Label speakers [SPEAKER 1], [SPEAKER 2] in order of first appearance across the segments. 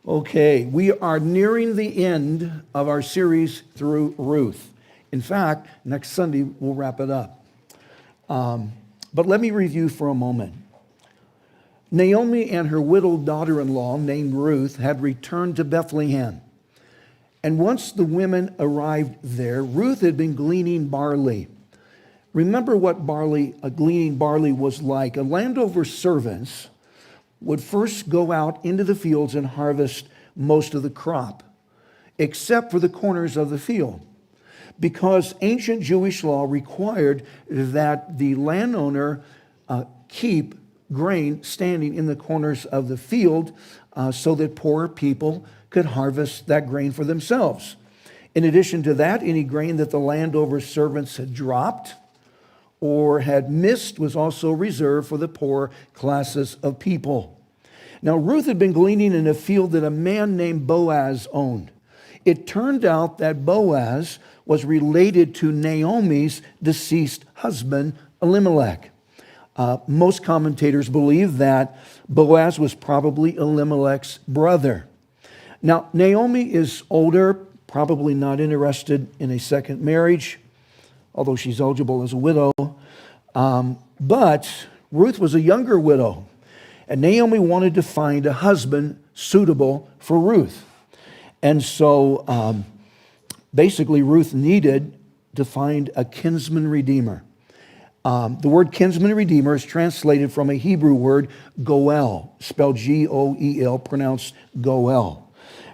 [SPEAKER 1] Okay, we are nearing the end of our series through Ruth. In fact, next Sunday we'll wrap it up. But let me review for a moment. Naomi and her widowed daughter-in-law named Ruth had returned to Bethlehem. And once the women arrived there, Ruth had been gleaning barley. Remember what gleaning barley was like. A landowner's servants would first go out into the fields and harvest most of the crop, except for the corners of the field, because ancient Jewish law required that the landowner keep grain standing in the corners of the field so that poor people could harvest that grain for themselves. In addition to that, any grain that the landowner's servants had dropped or had missed was also reserved for the poor classes of people. Now, Ruth had been gleaning in a field that a man named Boaz owned. It turned out that Boaz was related to Naomi's deceased husband, Elimelech. Most commentators believe that Boaz was probably Elimelech's brother. Now, Naomi is older, probably not interested in a second marriage, although she's eligible as a widow. But Ruth was a younger widow, and Naomi wanted to find a husband suitable for Ruth. And so basically Ruth needed to find a kinsman redeemer. The word kinsman redeemer is translated from a Hebrew word, goel, spelled G-O-E-L, pronounced goel.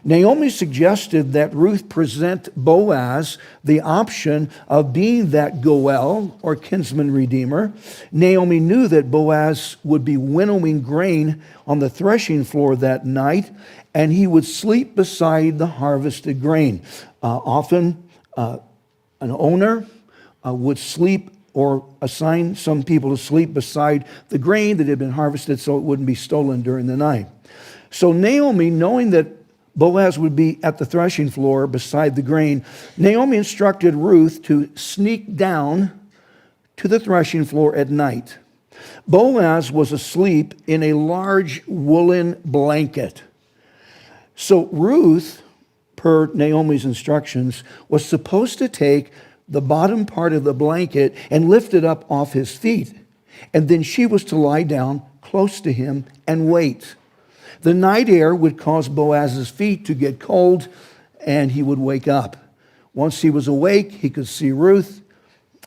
[SPEAKER 1] Naomi suggested that Ruth present Boaz the option of being that goel, or kinsman redeemer. Naomi knew that Boaz would be winnowing grain on the threshing floor that night, and he would sleep beside the harvested grain. Often, an owner would sleep or assign some people to sleep beside the grain that had been harvested so it wouldn't be stolen during the night. So Naomi, knowing that Boaz would be at the threshing floor beside the grain, Naomi instructed Ruth to sneak down to the threshing floor at night. Boaz was asleep in a large woolen blanket. So Ruth, per Naomi's instructions, was supposed to take the bottom part of the blanket and lift it up off his feet. And then she was to lie down close to him and wait. The night air would cause Boaz's feet to get cold, and he would wake up. Once he was awake, he could see Ruth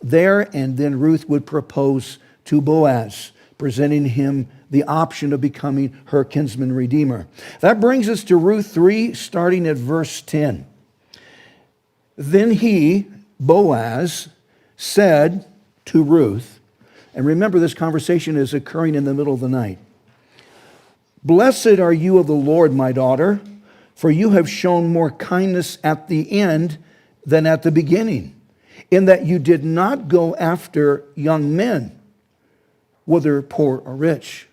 [SPEAKER 1] there, and then Ruth would propose to Boaz, presenting him the option of becoming her kinsman redeemer. That brings us to Ruth 3, starting at verse 10. Then he, Boaz, said to Ruth, and remember this conversation is occurring in the middle of the night, "Blessed are you of the Lord, my daughter, for you have shown more kindness at the end than at the beginning, in that you did not go after young men, whether poor or rich."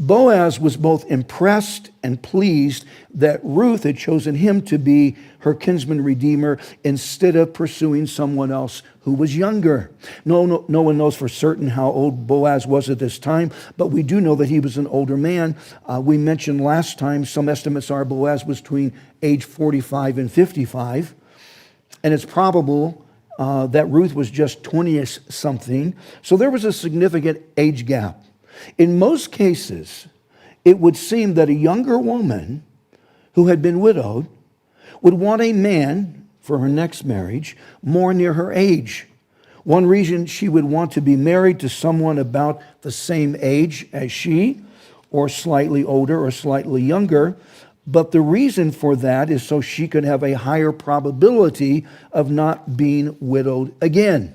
[SPEAKER 1] Boaz was both impressed and pleased that Ruth had chosen him to be her kinsman redeemer instead of pursuing someone else who was younger. No one knows for certain how old Boaz was at this time, but we do know that he was an older man. We mentioned last time, some estimates are Boaz was between age 45 and 55, and it's probable that Ruth was just 20-something, so there was a significant age gap. In most cases, it would seem that a younger woman who had been widowed would want a man for her next marriage more near her age. One reason she would want to be married to someone about the same age as she, or slightly older or slightly younger, but the reason for that is so she could have a higher probability of not being widowed again.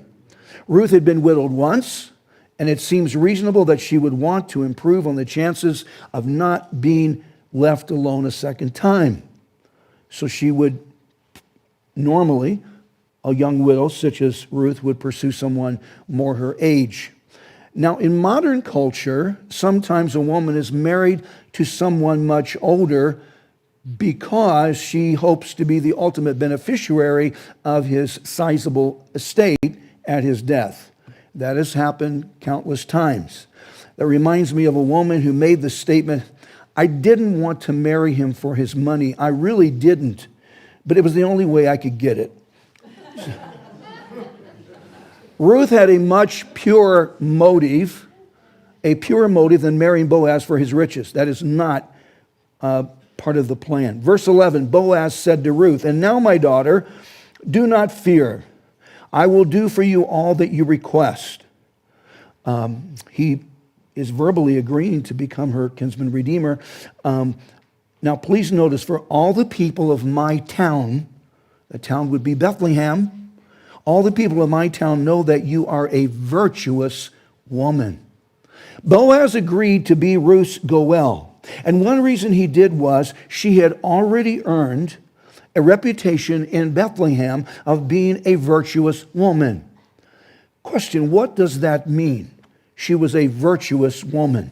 [SPEAKER 1] Ruth had been widowed once, and it seems reasonable that she would want to improve on the chances of not being left alone a second time. So she would normally, a young widow such as Ruth would pursue someone more her age. Now, in modern culture, sometimes a woman is married to someone much older because she hopes to be the ultimate beneficiary of his sizable estate at his death. That has happened countless times. That reminds me of a woman who made the statement, I didn't want to marry him for his money. I really didn't. But it was the only way I could get it. Ruth had a much purer motive than marrying Boaz for his riches. That is not part of the plan. Verse 11, Boaz said to Ruth, "And now, my daughter, do not fear. I will do for you all that you request." He is verbally agreeing to become her kinsman redeemer. Now, please notice, for all the people of my town, the town would be Bethlehem, all the people of my town know that you are a virtuous woman. Boaz agreed to be Ruth's Goel. And one reason he did was she had already earned a reputation in Bethlehem of being a virtuous woman. Question, what does that mean? She was a virtuous woman.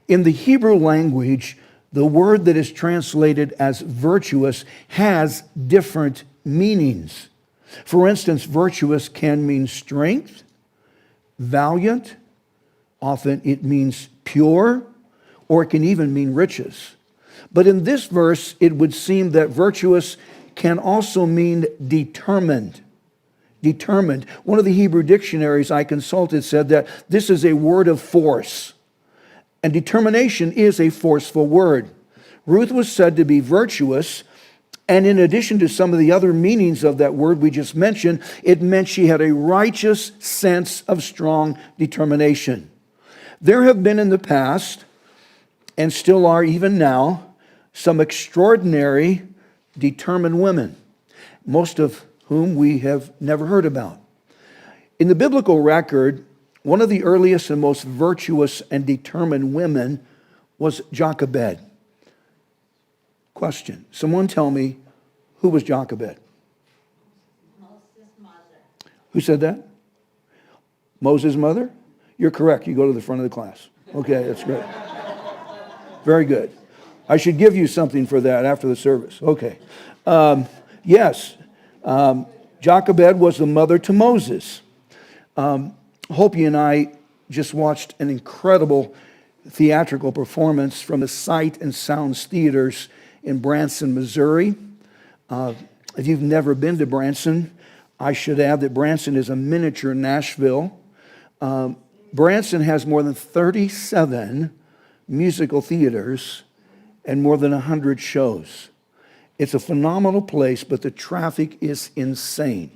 [SPEAKER 1] In the Hebrew language, the word that is translated as virtuous has different meanings. For instance, virtuous can mean strength, valiant, often it means pure, or it can even mean riches. But in this verse, it would seem that virtuous can also mean determined. Determined. One of the Hebrew dictionaries I consulted said that this is a word of force. And determination is a forceful word. Ruth was said to be virtuous, and in addition to some of the other meanings of that word we just mentioned, it meant she had a righteous sense of strong determination. There have been in the past, and still are even now, some extraordinary determined women, most of whom we have never heard about. In the biblical record, one of the earliest and most virtuous and determined women was Jochebed. Question, someone tell me, who was Jochebed?
[SPEAKER 2] Moses' mother.
[SPEAKER 1] Who said that? Moses' mother? You're correct. You go to the front of the class. Okay, that's great. Very good. I should give you something for that after the service. Okay. Yes. Jochebed was the mother to Moses. Hopi and I just watched an incredible theatrical performance from the Sight and Sounds Theaters in Branson, Missouri. If you've never been to Branson, I should add that Branson is a miniature Nashville. Branson has more than 37 musical theaters and more than 100 shows. It's a phenomenal place, but the traffic is insane.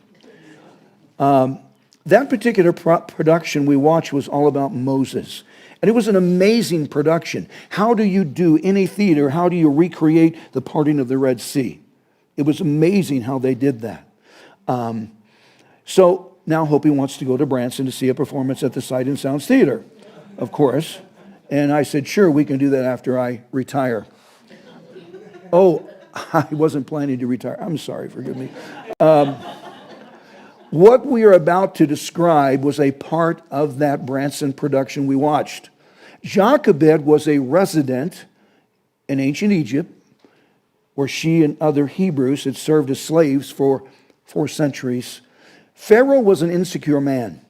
[SPEAKER 1] That particular production we watched was all about Moses. And it was an amazing production. How do you do any theater? How do you recreate the parting of the Red Sea? It was amazing how they did that. So now Hopi wants to go to Branson to see a performance at the Sight and Sounds Theater, of course. And I said, sure, we can do that after I retire. Oh, I wasn't planning to retire. I'm sorry, forgive me. What we are about to describe was a part of that Branson production we watched. Jochebed was a resident in ancient Egypt, where she and other Hebrews had served as slaves for 4 centuries. Pharaoh was an insecure man.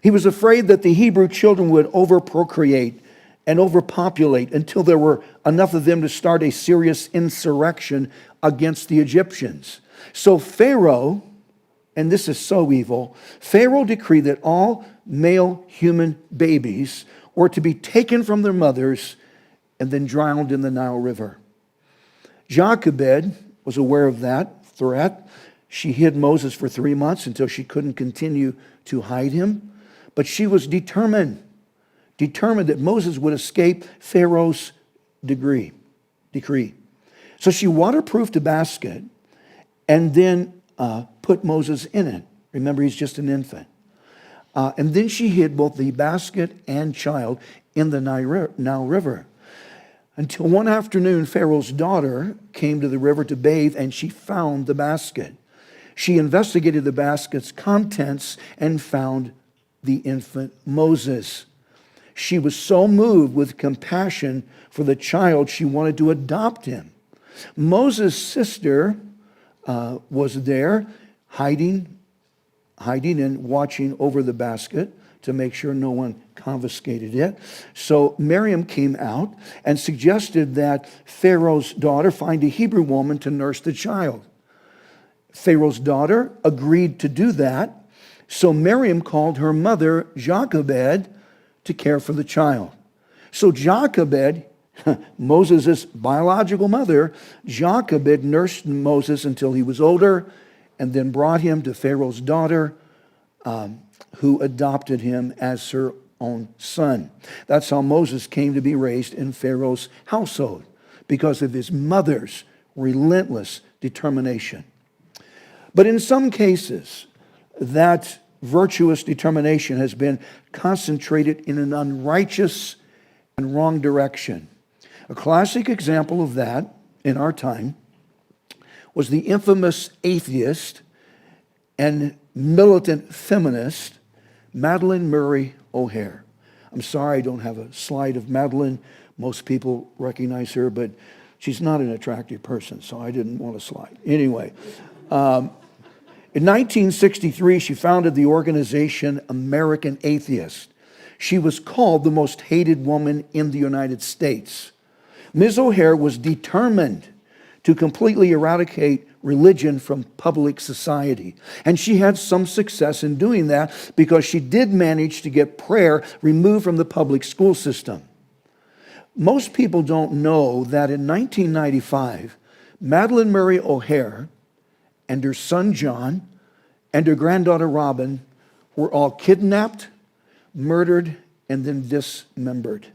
[SPEAKER 1] He was afraid that the Hebrew children would overprocreate and overpopulate until there were enough of them to start a serious insurrection against the Egyptians. So Pharaoh, and this is so evil, Pharaoh decreed that all male human babies were to be taken from their mothers and then drowned in the Nile River. Jochebed was aware of that threat. She hid Moses for 3 months until she couldn't continue to hide him. But she was determined that Moses would escape Pharaoh's decree. So she waterproofed a basket and then put Moses in it. Remember, he's just an infant. And then she hid both the basket and child in the Nile River. Until one afternoon, Pharaoh's daughter came to the river to bathe, and she found the basket. She investigated the basket's contents and found the infant Moses. She was so moved with compassion for the child, she wanted to adopt him. Moses' sister was there, hiding and watching over the basket. to make sure no one confiscated it. So Miriam came out and suggested that Pharaoh's daughter find a Hebrew woman to nurse the child. Pharaoh's daughter agreed to do that. So Miriam called her mother Jochebed to care for the child. So Jochebed, Moses' biological mother, Jochebed nursed Moses until he was older and then brought him to Pharaoh's daughter, who adopted him as her own son. That's how Moses came to be raised in Pharaoh's household, because of his mother's relentless determination. But in some cases, that virtuous determination has been concentrated in an unrighteous and wrong direction. A classic example of that in our time was the infamous atheist and militant feminist Madalyn Murray O'Hair. I'm sorry I don't have a slide of Madalyn. Most people recognize her, but she's not an attractive person, so I didn't want a slide. Anyway, in 1963, she founded the organization American Atheist. She was called the most hated woman in the United States. Ms. O'Hair was determined to completely eradicate religion from public society. And she had some success in doing that because she did manage to get prayer removed from the public school system. Most people don't know that in 1995, Madalyn Murray O'Hair and her son John and her granddaughter Robin were all kidnapped, murdered, and then dismembered.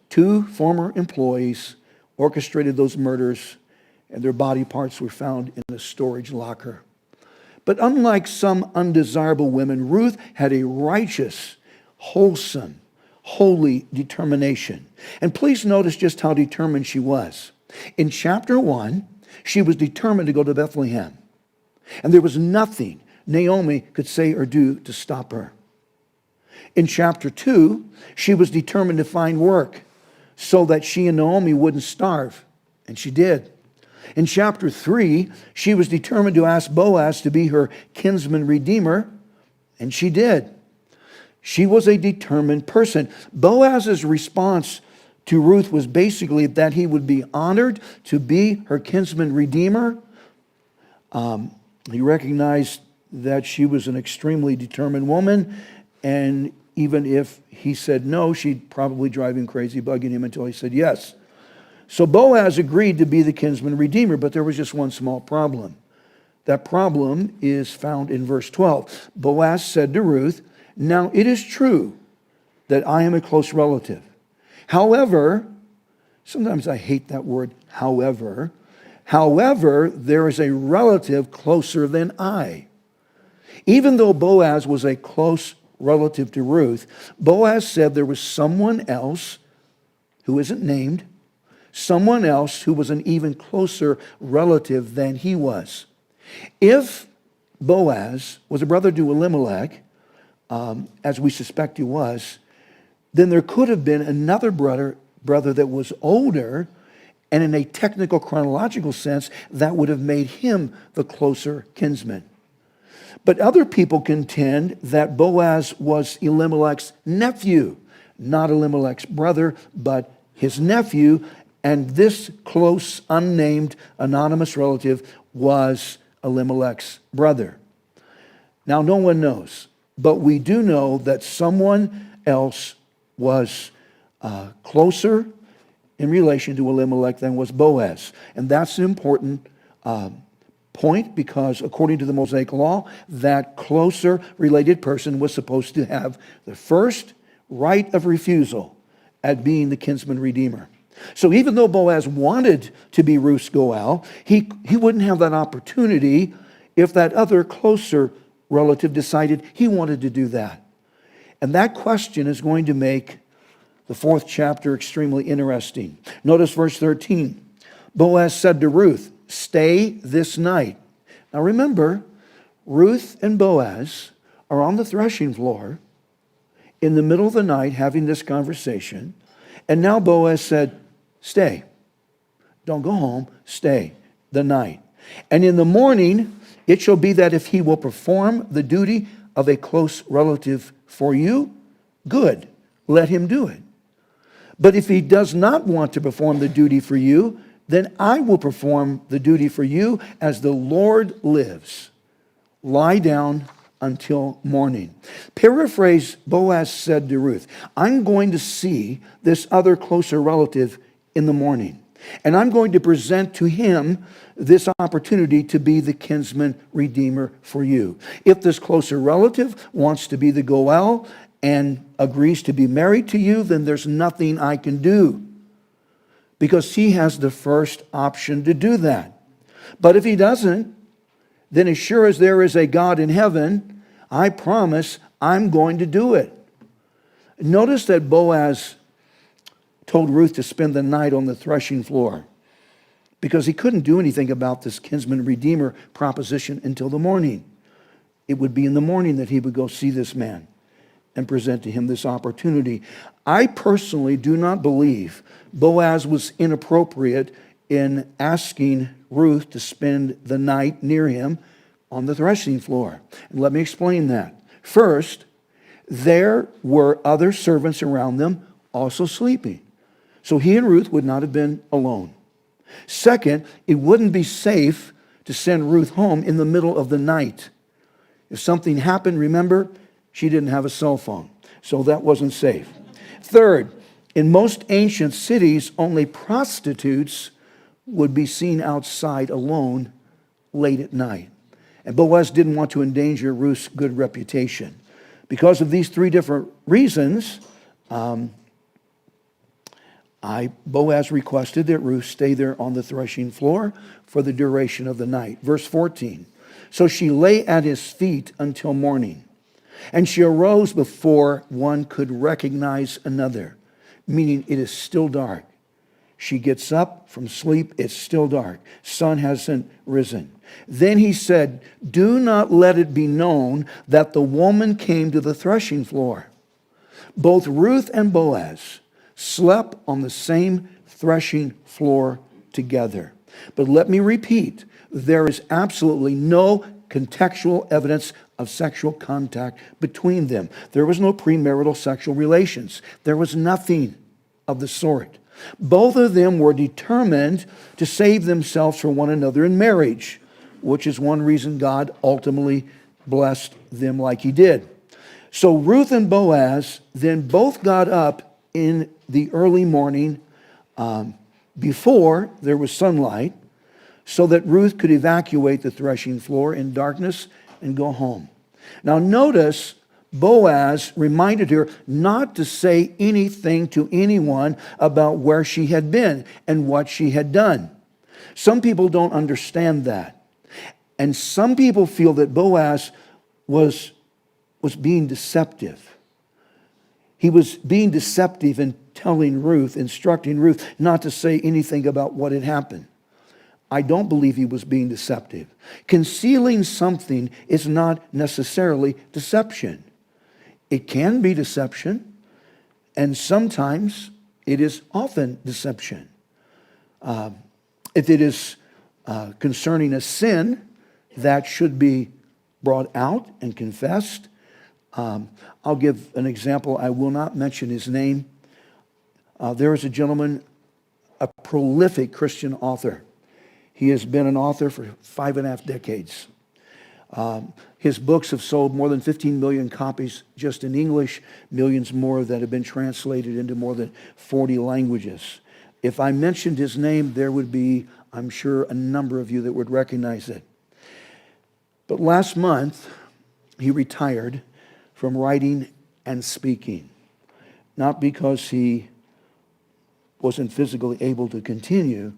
[SPEAKER 1] 2 former employees orchestrated those murders, and their body parts were found in a storage locker. But unlike some undesirable women, Ruth had a righteous, wholesome, holy determination. And please notice just how determined she was. In chapter 1, she was determined to go to Bethlehem. And there was nothing Naomi could say or do to stop her. In chapter 2, she was determined to find work so that she and Naomi wouldn't starve. And she did. In chapter 3, she was determined to ask Boaz to be her kinsman redeemer. And she did. She was a determined person. Boaz's response to Ruth was basically that he would be honored to be her kinsman redeemer. He recognized that she was an extremely determined woman, and even if he said no, she'd probably drive him crazy, bugging him until he said yes. So Boaz agreed to be the kinsman redeemer, but there was just one small problem. That problem is found in verse 12. Boaz said to Ruth, "Now it is true that I am a close relative. However," sometimes I hate that word, however, there is a relative closer than I." Even though Boaz was a close relative to Ruth, Boaz said there was someone else who isn't named, someone else who was an even closer relative than he was. If Boaz was a brother to Elimelech, as we suspect he was, then there could have been another brother that was older, and in a technical chronological sense, that would have made him the closer kinsman. But other people contend that Boaz was Elimelech's nephew, not Elimelech's brother, but his nephew, and this close, unnamed, anonymous relative was Elimelech's brother. Now, no one knows, but we do know that someone else was closer in relation to Elimelech than was Boaz. And that's an important point, because according to the Mosaic law, that closer related person was supposed to have the first right of refusal at being the kinsman redeemer. So even though Boaz wanted to be Ruth's Goel, he wouldn't have that opportunity if that other closer relative decided he wanted to do that. And that question is going to make the 4th chapter extremely interesting. Notice verse 13. Boaz said to Ruth, "Stay this night." Now remember, Ruth and Boaz are on the threshing floor in the middle of the night having this conversation. And now Boaz said, "Stay. Don't go home. Stay the night. And in the morning, it shall be that if he will perform the duty of a close relative for you, good, let him do it. But if he does not want to perform the duty for you, then I will perform the duty for you as the Lord lives. Lie down until morning. Paraphrase, Boaz said to Ruth, I'm going to see this other closer relative in the morning, and I'm going to present to him this opportunity to be the kinsman redeemer for you. If this closer relative wants to be the Goel and agrees to be married to you, then there's nothing I can do, because he has the first option to do that. But if he doesn't, then as sure as there is a God in heaven, I promise I'm going to do it. Notice that Boaz told Ruth to spend the night on the threshing floor, because he couldn't do anything about this kinsman redeemer proposition until the morning. It would be in the morning that he would go see this man and present to him this opportunity. I personally do not believe Boaz was inappropriate in asking Ruth to spend the night near him on the threshing floor. And let me explain that. First, there were other servants around them also sleeping. So he and Ruth would not have been alone. Second, it wouldn't be safe to send Ruth home in the middle of the night. If something happened, remember, she didn't have a cell phone, so that wasn't safe. Third, in most ancient cities, only prostitutes would be seen outside alone late at night. And Boaz didn't want to endanger Ruth's good reputation. Because of these three different reasons, Boaz requested that Ruth stay there on the threshing floor for the duration of the night. Verse 14, so she lay at his feet until morning, and she arose before one could recognize another, meaning it is still dark. She gets up from sleep, it's still dark. Sun hasn't risen. Then he said, do not let it be known that the woman came to the threshing floor. Both Ruth and Boaz slept on the same threshing floor together. But let me repeat, there is absolutely no contextual evidence of sexual contact between them. There was no premarital sexual relations. There was nothing of the sort. Both of them were determined to save themselves from one another in marriage, which is one reason God ultimately blessed them like he did. So Ruth and Boaz then both got up in the early morning before there was sunlight, so that Ruth could evacuate the threshing floor in darkness and go home. Now notice, Boaz reminded her not to say anything to anyone about where she had been and what she had done. Some people don't understand that. And some people feel that Boaz was being deceptive. He was being deceptive in telling Ruth, instructing Ruth not to say anything about what had happened. I don't believe he was being deceptive. Concealing something is not necessarily deception. It can be deception, and sometimes it is often deception. If it is concerning a sin that should be brought out and confessed, I'll give an example. I will not mention his name. There is a gentleman, a prolific Christian author. He has been an author for 5.5 decades. His books have sold more than 15 million copies just in English, millions more that have been translated into more than 40 languages. If I mentioned his name, there would be, I'm sure, a number of you that would recognize it. But last month, he retired from writing and speaking, not because he wasn't physically able to continue,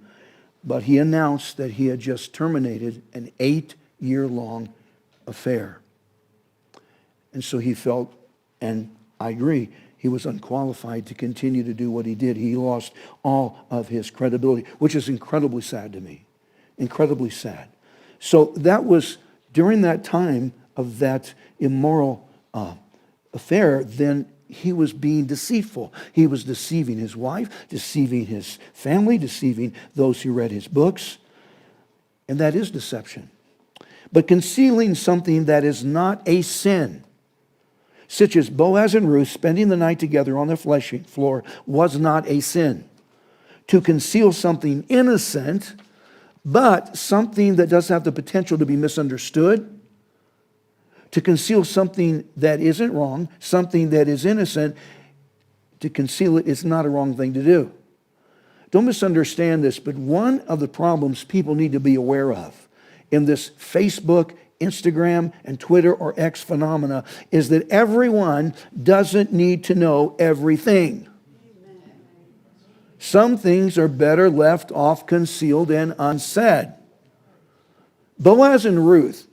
[SPEAKER 1] but he announced that he had just terminated an 8-year-long affair. And so he felt, and I agree, he was unqualified to continue to do what he did. He lost all of his credibility, which is incredibly sad to me. Incredibly sad. So that was during that time of that immoral affair, then he was being deceitful. He was deceiving his wife, deceiving his family, deceiving those who read his books. And that is deception. But concealing something that is not a sin such as Boaz and Ruth spending the night together on the threshing floor, was not a sin. To conceal something innocent, but something that does have the potential to be misunderstood, to conceal something that isn't wrong, something that is innocent, to conceal it is not a wrong thing to do. Don't misunderstand this, but one of the problems people need to be aware of in this Facebook, Instagram, and Twitter or X phenomena is that everyone doesn't need to know everything. Some things are better left off concealed and unsaid. Boaz and Ruth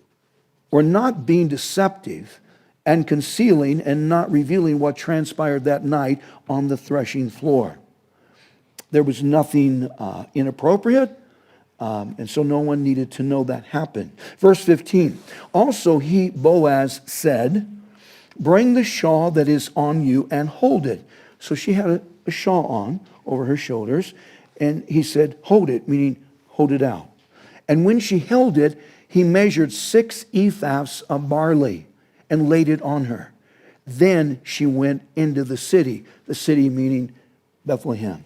[SPEAKER 1] were not being deceptive and concealing and not revealing what transpired that night on the threshing floor. There was nothing inappropriate, and so no one needed to know that happened. Verse 15, also Boaz said, bring the shawl that is on you and hold it. So she had a shawl on over her shoulders, and he said, hold it, meaning hold it out. And when she held it, he measured 6 ephahs of barley and laid it on her. Then she went into the city meaning Bethlehem.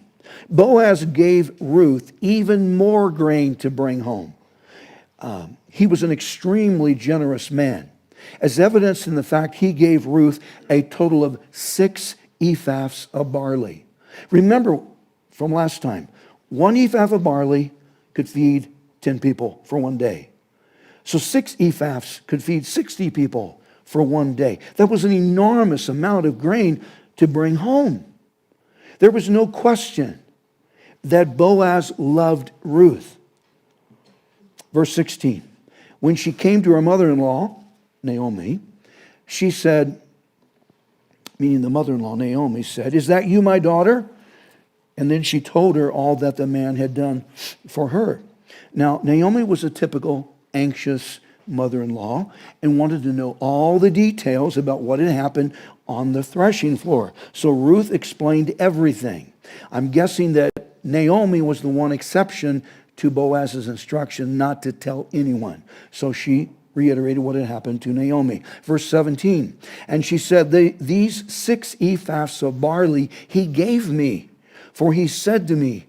[SPEAKER 1] Boaz gave Ruth even more grain to bring home. He was an extremely generous man, as evidenced in the fact he gave Ruth a total of 6 ephahs of barley. Remember from last time, 1 ephah of barley could feed 10 people for one day. So 6 ephahs could feed 60 people for one day. That was an enormous amount of grain to bring home. There was no question that Boaz loved Ruth. Verse 16, when she came to her mother-in-law, Naomi, she said, meaning the mother-in-law, Naomi said, is that you, my daughter? And then she told her all that the man had done for her. Now, Naomi was a typical anxious mother-in-law and wanted to know all the details about what had happened on the threshing floor. So Ruth explained everything. I'm guessing that Naomi was the one exception to Boaz's instruction not to tell anyone. So she reiterated what had happened to Naomi. Verse 17, and she said, these 6 ephahs of barley he gave me, for he said to me,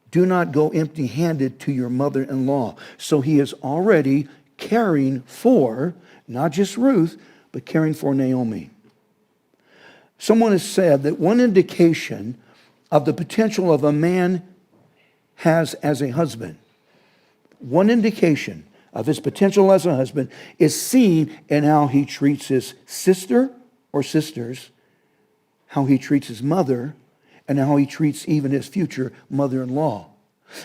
[SPEAKER 1] do not go empty-handed to your mother-in-law. So he is already caring for, not just Ruth, but caring for Naomi. Someone has said that one indication of the potential of a man has as a husband, one indication of his potential as a husband is seen in how he treats his sister or sisters, how he treats his mother, and how he treats even his future mother-in-law.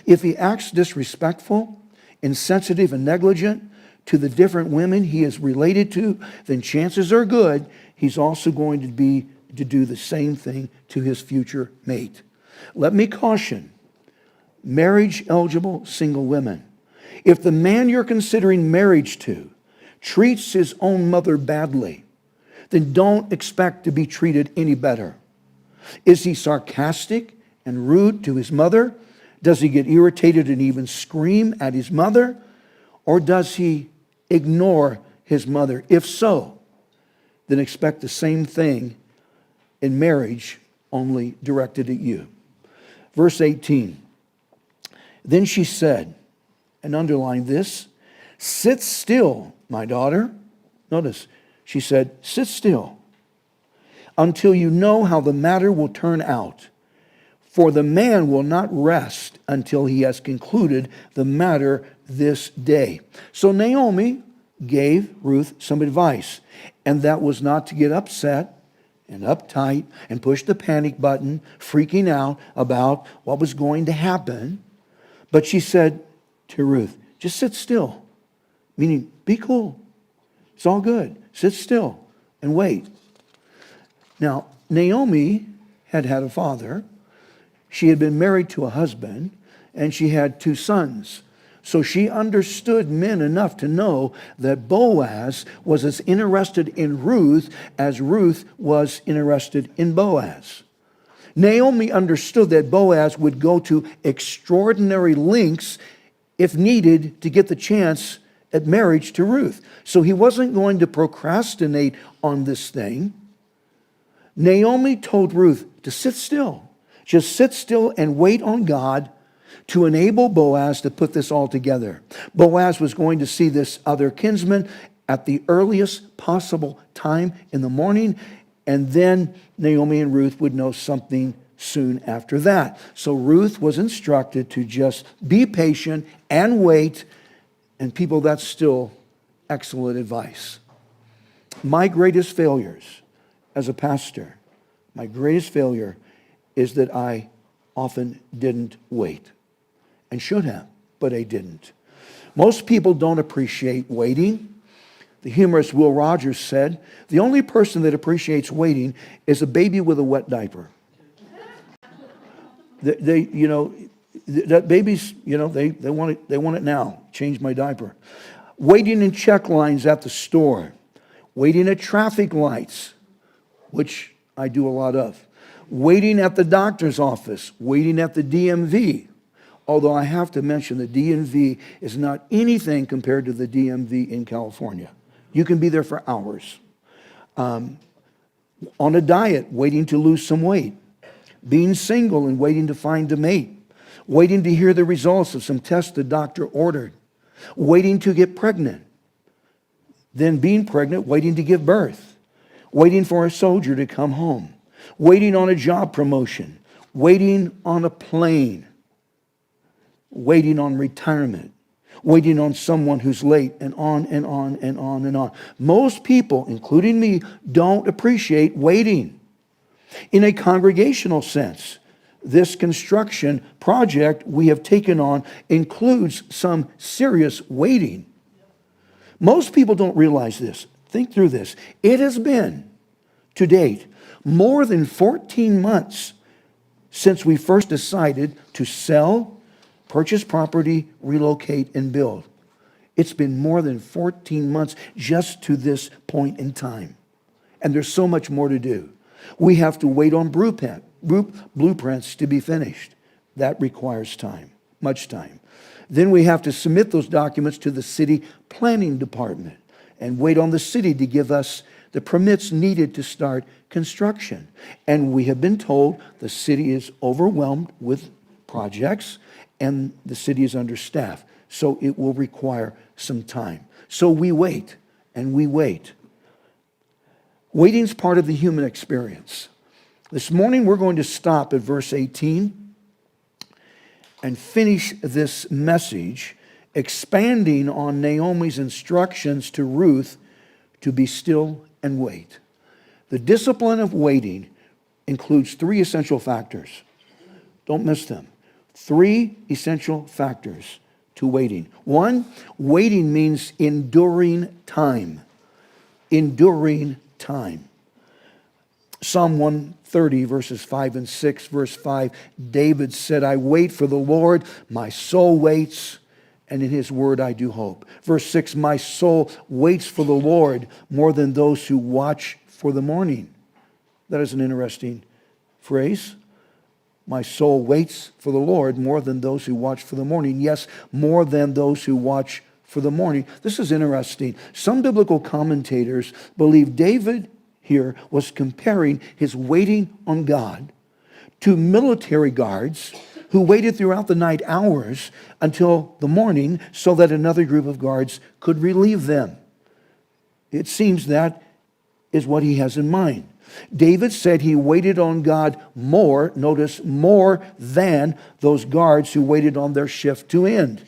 [SPEAKER 1] If he acts disrespectful, insensitive, and negligent to the different women he is related to, then chances are good he's also going to do the same thing to his future mate. Let me caution marriage-eligible single women. If the man you're considering marriage to treats his own mother badly, then don't expect to be treated any better. Is he sarcastic and rude to his mother? Does he get irritated and even scream at his mother? Or does he ignore his mother? If so, then expect the same thing in marriage, only directed at you. Verse 18, then she said, and underline this, sit still, my daughter. Notice, she said, sit still until you know how the matter will turn out. For the man will not rest until he has concluded the matter this day. So Naomi gave Ruth some advice, and that was not to get upset and uptight and push the panic button, freaking out about what was going to happen. But she said to Ruth, just sit still, meaning be cool. It's all good. Sit still and wait. Now, Naomi had a father. She had been married to a husband, and she had 2 sons. So she understood men enough to know that Boaz was as interested in Ruth as Ruth was interested in Boaz. Naomi understood that Boaz would go to extraordinary lengths if needed to get the chance at marriage to Ruth. So he wasn't going to procrastinate on this thing. Naomi told Ruth to sit still. Just sit still and wait on God to enable Boaz to put this all together. Boaz was going to see this other kinsman at the earliest possible time in the morning, and then Naomi and Ruth would know something soon after that. So Ruth was instructed to just be patient and wait, and people, that's still excellent advice. My greatest failures as a pastor, my greatest failure is that I often didn't wait. And should have, but I didn't. Most people don't appreciate waiting. The humorist Will Rogers said, the only person that appreciates waiting is a baby with a wet diaper. That babies, they want it now. Change my diaper. Waiting in check lines at the store. Waiting at traffic lights, which I do a lot of. Waiting at the doctor's office. Waiting at the DMV. Although I have to mention the DMV is not anything compared to the DMV in California. You can be there for hours. On a diet, waiting to lose some weight. Being single and waiting to find a mate. Waiting to hear the results of some tests the doctor ordered. Waiting to get pregnant. Then being pregnant, waiting to give birth. Waiting for a soldier to come home. Waiting on a job promotion. Waiting on a plane. Waiting on retirement, waiting on someone who's late, and on and on and on and on. Most people, including me, don't appreciate waiting. In a congregational sense, this construction project we have taken on includes some serious waiting. Most people don't realize this. Think through this. It has been, to date, more than 14 months since we first decided to sell, purchase property, relocate, and build. It's been more than 14 months just to this point in time. And there's so much more to do. We have to wait on blueprints to be finished. That requires time, much time. Then we have to submit those documents to the city planning department and wait on the city to give us the permits needed to start construction. And we have been told the city is overwhelmed with projects and the city is understaffed. So it will require some time. So we wait and we wait. Waiting is part of the human experience. This morning we're going to stop at verse 18 and finish this message expanding on Naomi's instructions to Ruth to be still and wait. The discipline of waiting includes three essential factors. Don't miss them. Three essential factors to waiting. One, waiting means enduring time. Enduring time. Psalm 130, verses 5 and 6, verse 5, David said, I wait for the Lord, my soul waits, and in his word I do hope. Verse 6, my soul waits for the Lord more than those who watch for the morning. That is an interesting phrase. My soul waits for the Lord more than those who watch for the morning. Yes, more than those who watch for the morning. This is interesting. Some biblical commentators believe David here was comparing his waiting on God to military guards who waited throughout the night hours until the morning so that another group of guards could relieve them. It seems that is what he has in mind. David said he waited on God more, notice, more than those guards who waited on their shift to end.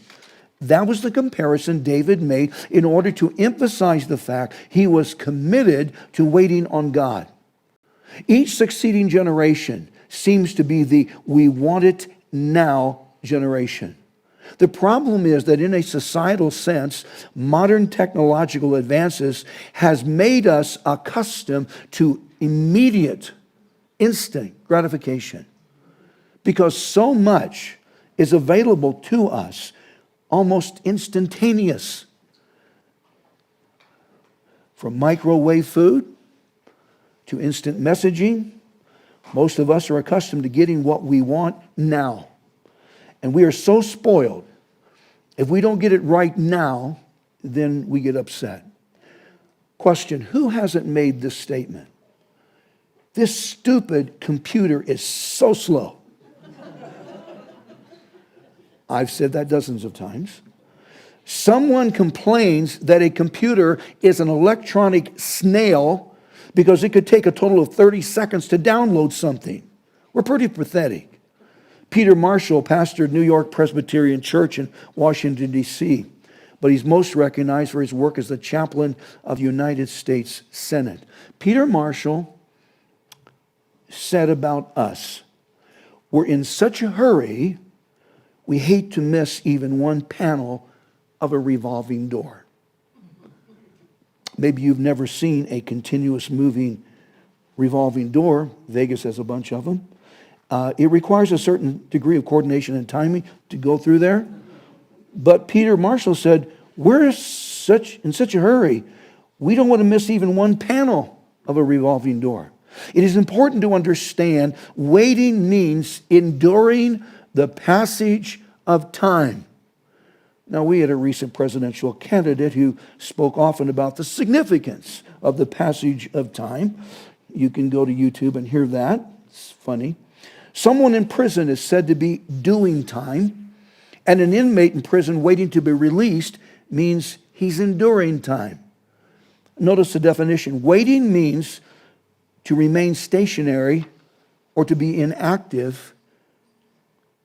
[SPEAKER 1] That was the comparison David made in order to emphasize the fact he was committed to waiting on God. Each succeeding generation seems to be the we want it now generation. The problem is that in a societal sense, modern technological advances has made us accustomed to immediate, instant gratification. Because so much is available to us, almost instantaneous. From microwave food to instant messaging, most of us are accustomed to getting what we want now. And we are so spoiled. If we don't get it right now, then we get upset. Question, who hasn't made this statement? This stupid computer is so slow. I've said that dozens of times. Someone complains that a computer is an electronic snail because it could take a total of 30 seconds to download something. We're pretty pathetic. Peter Marshall pastored New York Presbyterian Church in Washington, D.C., but he's most recognized for his work as the chaplain of the United States Senate. Peter Marshall said about us, we're in such a hurry, we hate to miss even one panel of a revolving door. Maybe you've never seen a continuous moving revolving door. Vegas has a bunch of them. It requires a certain degree of coordination and timing to go through there. But Peter Marshall said, we're in such a hurry, we don't want to miss even one panel of a revolving door. It is important to understand waiting means enduring the passage of time. Now, we had a recent presidential candidate who spoke often about the significance of the passage of time. You can go to YouTube and hear that. It's funny. Someone in prison is said to be doing time, and an inmate in prison waiting to be released means he's enduring time. Notice the definition. Waiting means to remain stationary or to be inactive,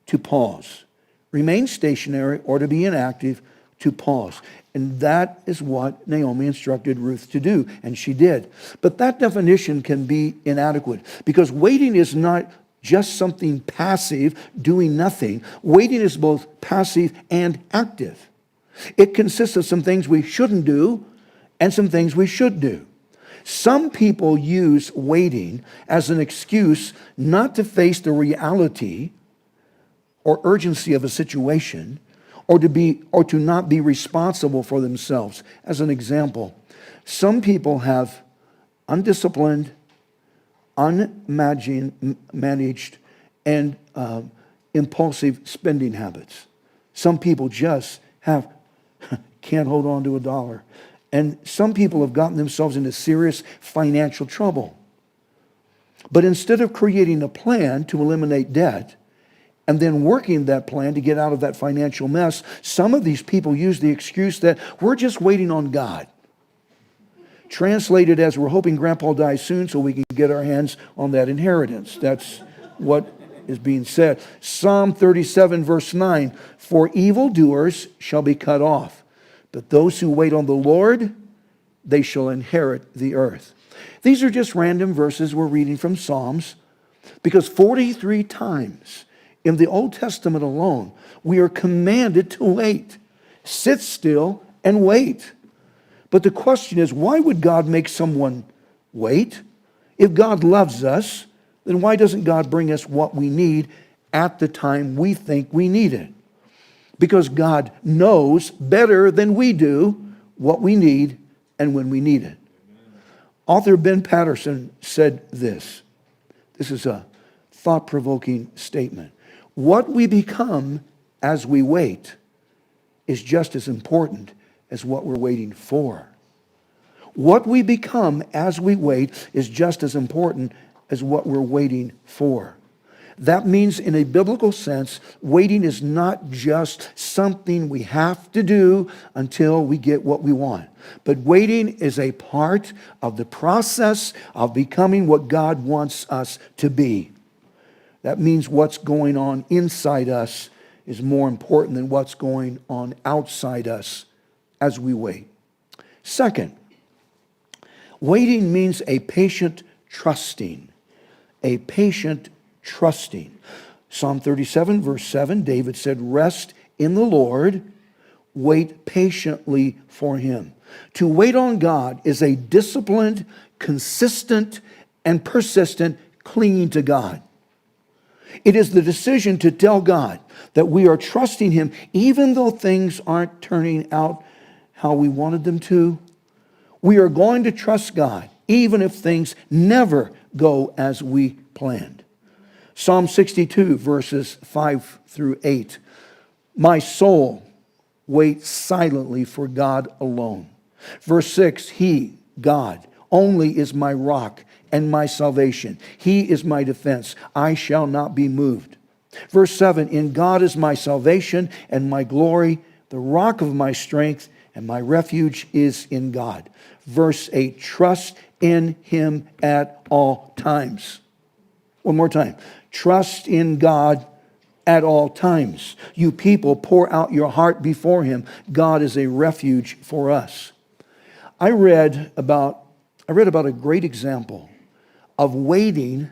[SPEAKER 1] to pause. Remain stationary or to be inactive, to pause. And that is what Naomi instructed Ruth to do, and she did. But that definition can be inadequate because waiting is not just something passive, doing nothing. Waiting is both passive and active. It consists of some things we shouldn't do and some things we should do. Some people use waiting as an excuse not to face the reality or urgency of a situation, or to not be responsible for themselves. As an example, some people have undisciplined, unmanaged, and impulsive spending habits. Some people just can't hold on to a dollar. And some people have gotten themselves into serious financial trouble. But instead of creating a plan to eliminate debt, and then working that plan to get out of that financial mess, some of these people use the excuse that we're just waiting on God. Translated as, we're hoping Grandpa dies soon so we can get our hands on that inheritance. That's what is being said. Psalm 37 verse 9, for evildoers shall be cut off, but those who wait on the Lord, they shall inherit the earth. These are just random verses we're reading from Psalms, because 43 times in the Old Testament alone, we are commanded to wait. Sit still and wait. But the question is, why would God make someone wait? If God loves us, then why doesn't God bring us what we need at the time we think we need it? Because God knows better than we do what we need and when we need it. Author Ben Patterson said this. This is a thought-provoking statement. What we become as we wait is just as important as what we're waiting for. What we become as we wait is just as important as what we're waiting for. That means, in a biblical sense, waiting is not just something we have to do until we get what we want. But waiting is a part of the process of becoming what God wants us to be. That means what's going on inside us is more important than what's going on outside us as we wait. Second, waiting means a patient trusting. A patient trusting. Psalm 37 verse 7, David said, rest in the Lord, wait patiently for him. To wait on God is a disciplined, consistent, and persistent clinging to God. It is the decision to tell God that we are trusting him even though things aren't turning out how we wanted them to. We are going to trust God even if things never go as we planned. Psalm 62 verses 5 through 8. My soul waits silently for God alone. Verse 6, he, God, only is my rock and my salvation. He is my defense. I shall not be moved. Verse 7, in God is my salvation and my glory, the rock of my strength, and my refuge is in God. Verse 8, trust in him at all times. One more time. Trust in God at all times. You people, pour out your heart before him. God is a refuge for us. I read about a great example of waiting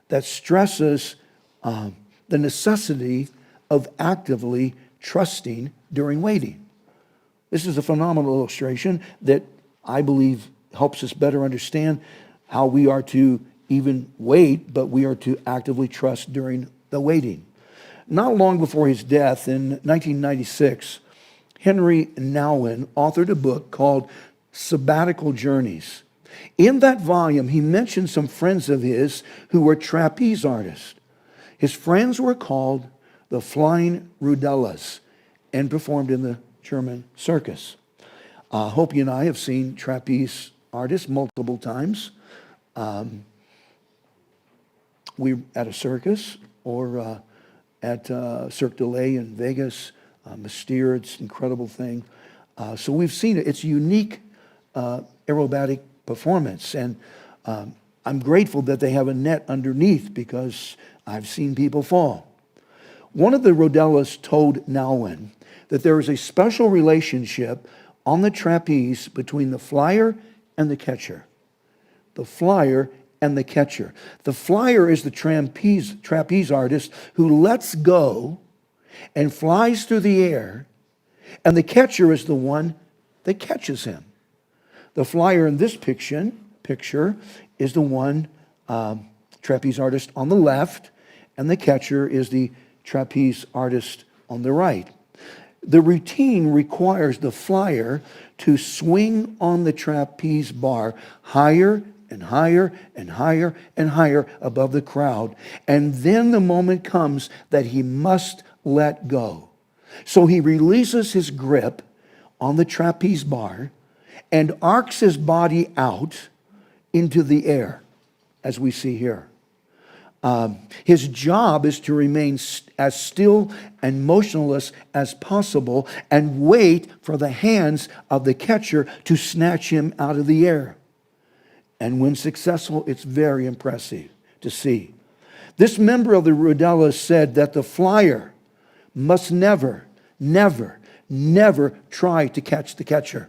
[SPEAKER 1] that stresses the necessity of actively trusting during waiting. This is a phenomenal illustration that I believe helps us better understand how we are to even wait, but we are to actively trust during the waiting. Not long before his death in 1996, Henry Nouwen authored a book called Sabbatical Journeys. In that volume, he mentioned some friends of his who were trapeze artists. His friends were called the Flying Rudellas and performed in the German circus. Hopi and I have seen trapeze artists multiple times. We at a circus or at Cirque du Soleil in Vegas, Mystere, it's an incredible thing. So we've seen it. It's a unique aerobatic performance, and I'm grateful that they have a net underneath because I've seen people fall. One of the Rodellas told Nouwen that there is a special relationship on the trapeze between the flyer and the catcher. The flyer and the catcher. The flyer is the trapeze artist who lets go and flies through the air, and the catcher is the one that catches him. The flyer in this picture is the one trapeze artist on the left, and the catcher is the trapeze artist on the right. The routine requires the flyer to swing on the trapeze bar higher and higher and higher and higher above the crowd. And then the moment comes that he must let go. So he releases his grip on the trapeze bar and arcs his body out into the air, as we see here. His job is to remain as still and motionless as possible and wait for the hands of the catcher to snatch him out of the air. And when successful, it's very impressive to see. This member of the Rudellas said that the flyer must never, never, never try to catch the catcher.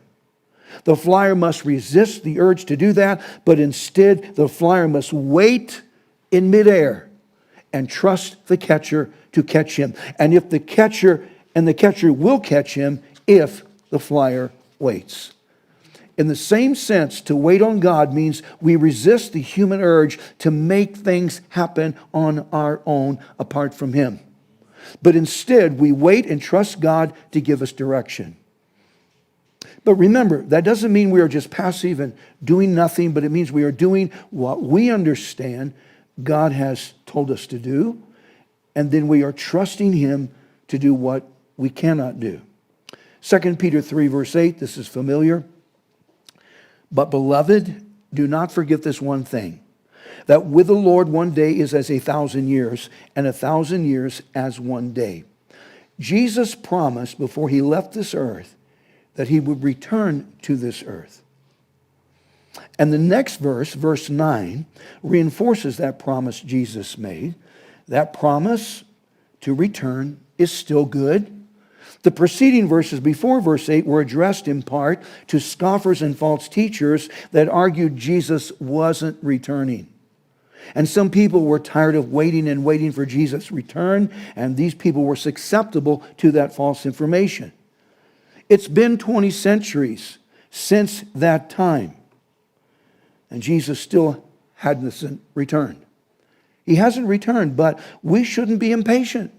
[SPEAKER 1] The flyer must resist the urge to do that, but instead the flyer must wait in midair and trust the catcher to catch him. And the catcher will catch him if the flyer waits. In the same sense, to wait on God means we resist the human urge to make things happen on our own apart from him. But instead, we wait and trust God to give us direction. But remember, that doesn't mean we are just passive and doing nothing, but it means we are doing what we understand God has told us to do, and then we are trusting him to do what we cannot do. 2 Peter 3, verse 8, this is familiar. But beloved, do not forget this one thing, that with the Lord 1 day is as 1,000 years, and 1,000 years as 1 day. Jesus promised before he left this earth that he would return to this earth. And the next verse, verse 9, reinforces that promise Jesus made. That promise to return is still good. The preceding verses before verse 8 were addressed in part to scoffers and false teachers that argued Jesus wasn't returning. And some people were tired of waiting and waiting for Jesus' return, and these people were susceptible to that false information. It's been 20 centuries since that time, and Jesus still hasn't returned. He hasn't returned, but we shouldn't be impatient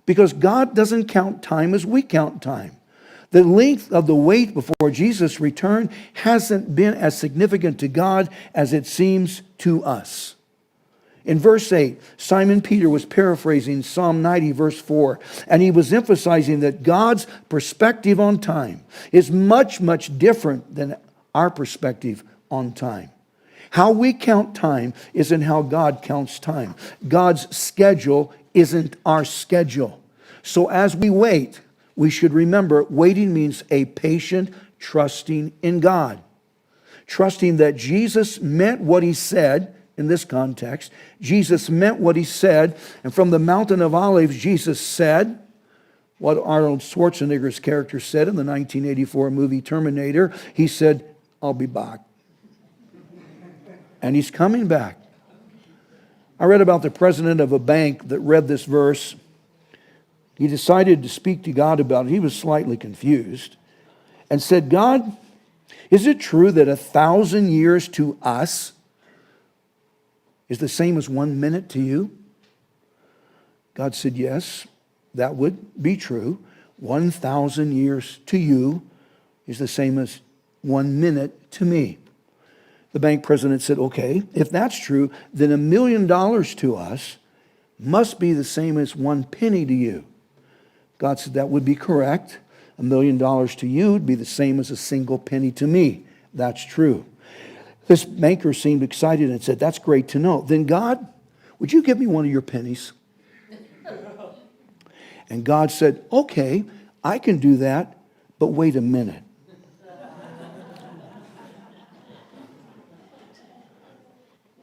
[SPEAKER 1] because God doesn't count time as we count time. The length of the wait before Jesus' return hasn't been as significant to God as it seems to us. In verse 8, Simon Peter was paraphrasing Psalm 90, verse 4, and he was emphasizing that God's perspective on time is much, much different than our perspective on time. How we count time isn't how God counts time. God's schedule isn't our schedule. So as we wait, we should remember waiting means a patient trusting in God. Trusting that Jesus meant what he said in this context. Jesus meant what he said. And from the Mountain of Olives, Jesus said what Arnold Schwarzenegger's character said in the 1984 movie Terminator. He said, "I'll be back." And he's coming back. I read about the president of a bank that read this verse. He decided to speak to God about it. He was slightly confused and said, "God, is it true that 1,000 years to us is the same as 1 minute to you?" God said, "Yes, that would be true. 1,000 years to you is the same as 1 minute to me." The bank president said, "Okay, if that's true, then $1 million to us must be the same as 1 penny to you." God said, "That would be correct. $1 million to you would be the same as a single penny to me." That's true. This banker seemed excited and said, "That's great to know. Then God, would you give me one of your pennies?" And God said, "Okay, I can do that, but wait a minute."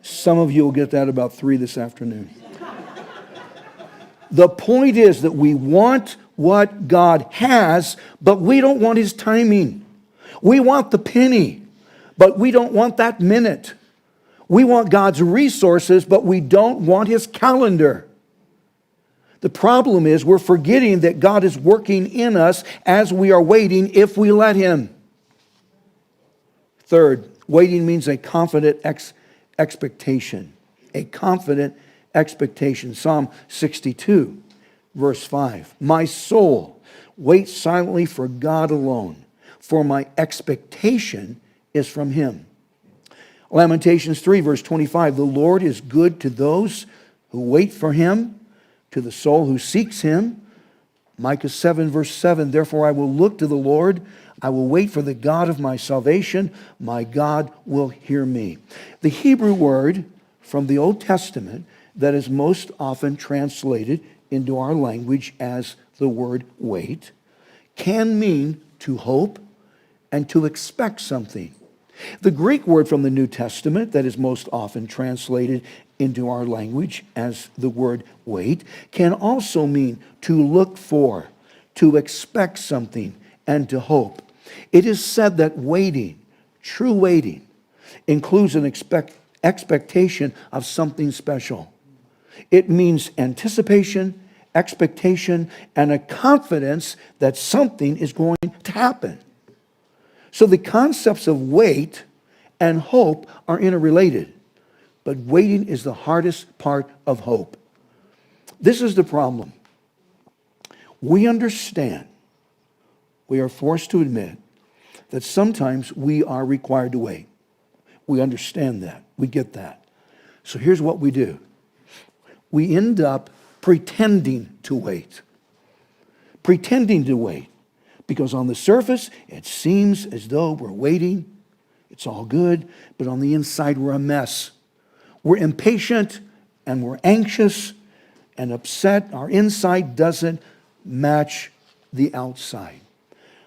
[SPEAKER 1] Some of you will get that about 3 this afternoon. The point is that we want what God has, but we don't want his timing. We want the penny, but we don't want that minute. We want God's resources, but we don't want his calendar. The problem is we're forgetting that God is working in us as we are waiting if we let him. Third, waiting means a confident expectation. A confident expectation. Psalm 62, verse 5. "My soul, wait silently for God alone, for my expectation is from him." Lamentations 3, verse 25. "The Lord is good to those who wait for him, to the soul who seeks him." Micah 7, verse 7. "Therefore I will look to the Lord. I will wait for the God of my salvation. My God will hear me." The Hebrew word from the Old Testament that is most often translated into our language as the word wait can mean to hope and to expect something. The Greek word from the New Testament that is most often translated into our language as the word wait can also mean to look for, to expect something, and to hope. It is said that waiting, true waiting, includes an expectation of something special. It means anticipation, expectation, and a confidence that something is going to happen. So the concepts of wait and hope are interrelated, but waiting is the hardest part of hope. This is the problem. We understand, we are forced to admit that sometimes we are required to wait. We understand that. We get that. So here's what we do. We end up pretending to wait. Pretending to wait. Because on the surface, it seems as though we're waiting. It's all good. But on the inside, we're a mess. We're impatient and we're anxious and upset. Our inside doesn't match the outside.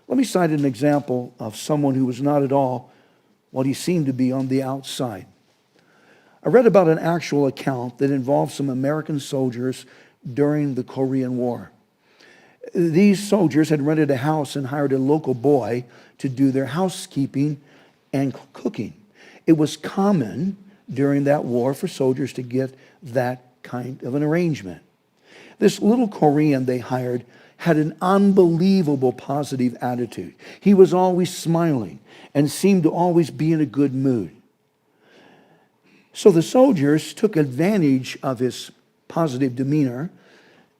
[SPEAKER 1] Let me cite an example of someone who was not at all what he seemed to be on the outside. I read about an actual account that involved some American soldiers during the Korean War. These soldiers had rented a house and hired a local boy to do their housekeeping and cooking. It was common during that war for soldiers to get that kind of an arrangement. This little Korean they hired had an unbelievable positive attitude. He was always smiling and seemed to always be in a good mood. So the soldiers took advantage of his positive demeanor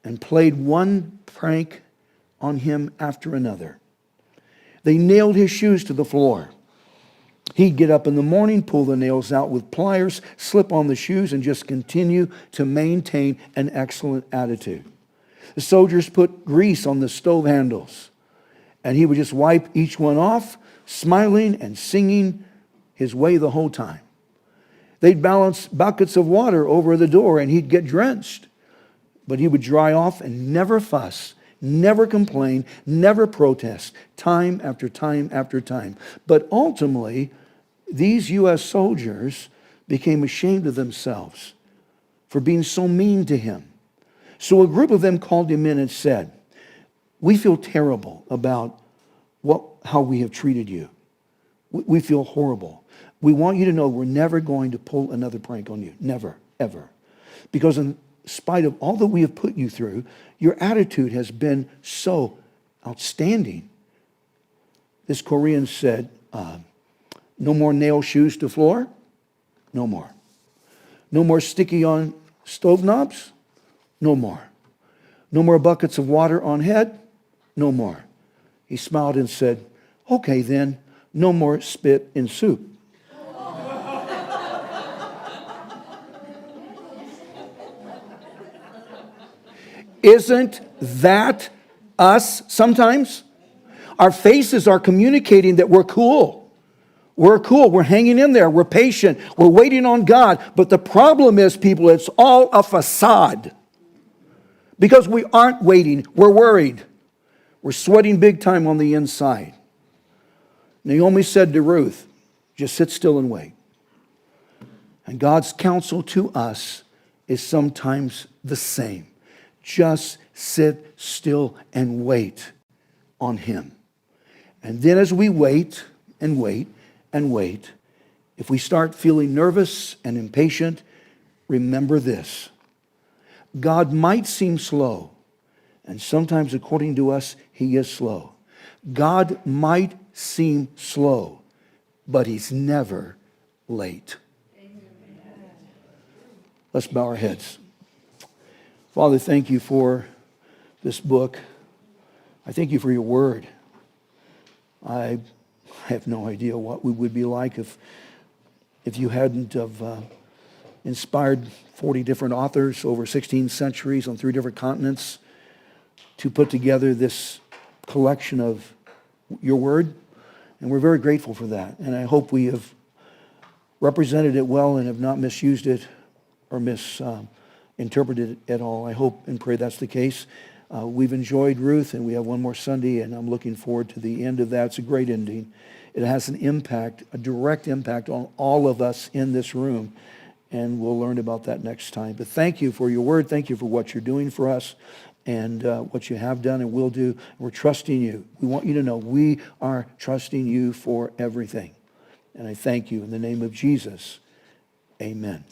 [SPEAKER 1] and played one prank on him after another. They nailed his shoes to the floor. He'd get up in the morning, pull the nails out with pliers, slip on the shoes, and just continue to maintain an excellent attitude. The soldiers put grease on the stove handles, and he would just wipe each one off, smiling and singing his way the whole time. They'd balance buckets of water over the door and he'd get drenched. But he would dry off and never fuss, never complain, never protest, time after time after time. But ultimately, these U.S. soldiers became ashamed of themselves for being so mean to him. So a group of them called him in and said, "We feel terrible about how we have treated you. We feel horrible. We want you to know we're never going to pull another prank on you. Never, ever. Because in spite of all that we have put you through, your attitude has been so outstanding." This Korean said, "No more nail shoes to floor? No more. No more sticky on stove knobs? No more. No more buckets of water on head? No more." He smiled and said, "Okay then, no more spit in soup." Isn't that us sometimes? Our faces are communicating that we're cool. We're cool. We're hanging in there. We're patient. We're waiting on God. But the problem is, people, it's all a facade. Because we aren't waiting. We're worried. We're sweating big time on the inside. Naomi said to Ruth, "Just sit still and wait." And God's counsel to us is sometimes the same. Just sit still and wait on him. And then as we wait and wait and wait, if we start feeling nervous and impatient, remember this. God might seem slow, and sometimes according to us, he is slow. God might seem slow, but he's never late. Let's bow our heads. Father, thank you for this book. I thank you for your word. I have no idea what we would be like if you hadn't have inspired 40 different authors over 16 centuries on 3 different continents to put together this collection of your word. And we're very grateful for that. And I hope we have represented it well and have not misused it or misinterpreted it at all. I hope and pray that's the case. We've enjoyed Ruth, and we have one more Sunday, and I'm looking forward to the end of that. It's a great ending. It has an impact, a direct impact on all of us in this room, and we'll learn about that next time. But thank you for your word. Thank you for what you're doing for us and what you have done and will do. We're trusting you. We want you to know we are trusting you for everything. And I thank you in the name of Jesus. Amen.